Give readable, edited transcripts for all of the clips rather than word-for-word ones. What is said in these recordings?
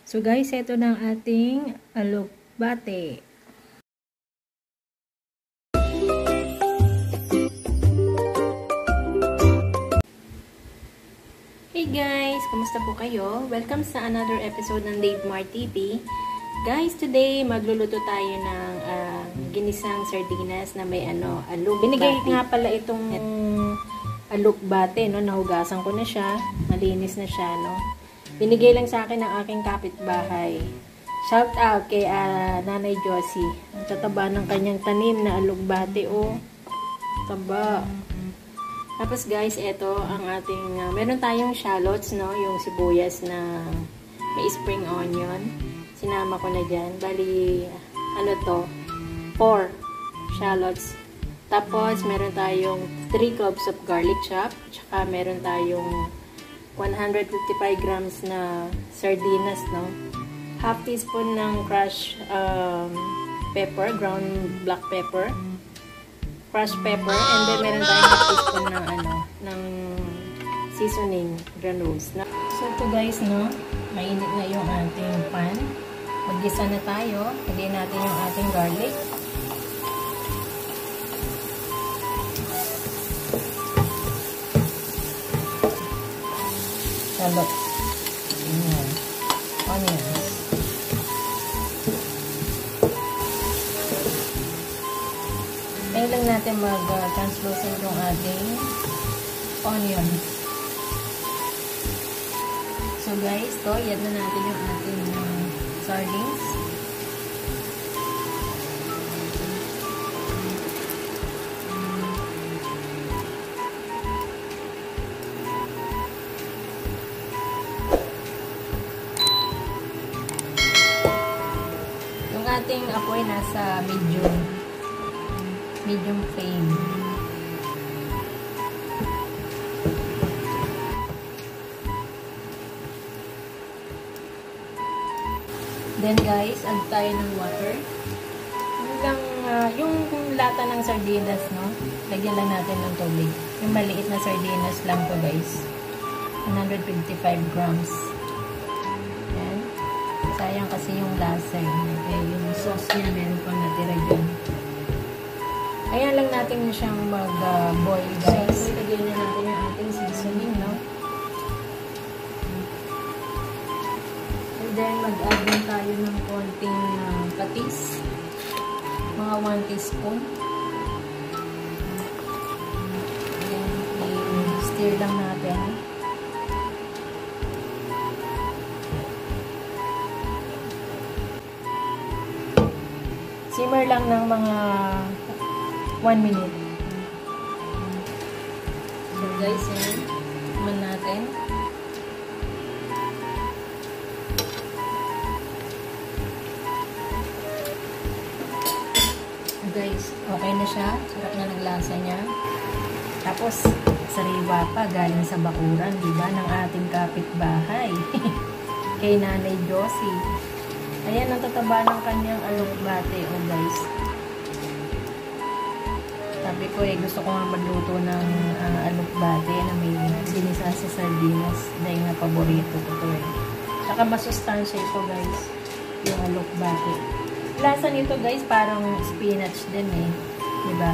So guys, ito na ang ating alokbate. Hey guys! Kumusta po kayo? Welcome sa another episode ng Dave Mar TV. Guys, today magluluto tayo ng ginisang sardinas na may alok. Binigay nga pala itong alokbate, no? Nahugasan ko na siya. Malinis na siya, no? Binigay lang sa akin ng aking kapitbahay. Shout out kay Nanay Josie. Ang tataba ng kanyang tanim na alokbate, oh. Taba. Tapos guys, ito ang ating, meron tayong shallots, no? Yung sibuyas na may spring onion. Sinama ko na dyan. Bali, 4 shallots. Tapos, meron tayong 3 cloves of garlic chop. Tsaka meron tayong 155 grams na sardinas, no? Half teaspoon ng crushed pepper, ground black pepper. Crushed pepper, and then meron tayong half teaspoon ng seasoning granules. So ito guys, no, mainit na yung ating pan. Maggisa na tayo. Lagyan natin yung ating garlic. Shallot. Ayan. Onions. Ngayon lang natin mag-translucent yung ating onions. So guys, yan na natin yung ating sardines. Yung ating apoy nasa medium flame. Then guys, add tayo ng water. Yung lata ng sardinas, no? Lagyan lang natin ng tubig. Yung maliit na sardinas lang to guys. 155 grams. Yan. Sayang kasi yung lasa. Yung sauce niya, meron pang natira dyan. Ayan lang natin siyang mag-boil guys. So, lagyan na natin yung ating seasoning, no? Then, mag-add din tayo ng konting patis. Mga 1 teaspoon. Then, i-stir lang natin. Simmer lang ng mga 1 minute. So, guys, yan. Tikman natin. Guys, okay na siya. Sarap na naglasa niya. Tapos, sariwa pa galing sa bakuran, diba? Ng ating kapitbahay. Kay Nanay Josie. Ayan, ang tataba ng kanyang alokbate, oh guys. Sabi ko, gusto ko nga magluto ng alokbate na may ginisa sa sardinas. Dahil na paborito ko to eh. Saka masustansya ito guys. Yung alokbate. Lasa nito guys, parang spinach din eh. Diba?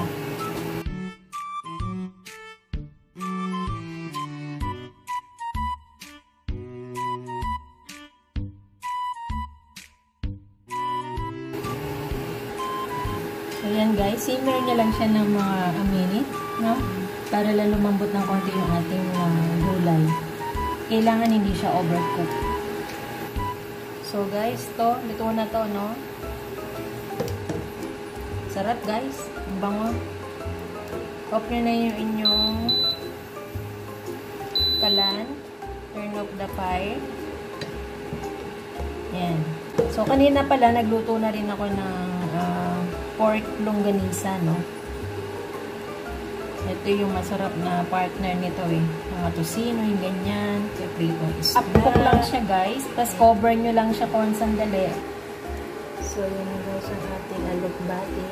Ayan guys, simmer niya lang siya ng mga minute, no? Para lang lumambot ng konti yung ating gulay. Kailangan hindi siya overcook. So guys, luto na to, no? Sarap guys. Ang bango. Off nyo na yung inyong kalan. Turn off the fire. Yan. So, kanina pala, nagluto na rin ako ng pork longganisa, no? Ito yung masarap na partner nito eh. Mga tosino, yung ganyan. Up-cook lang siya guys. Tapos cover nyo lang siya kung sandali. So, yun guys ang ating alokbate.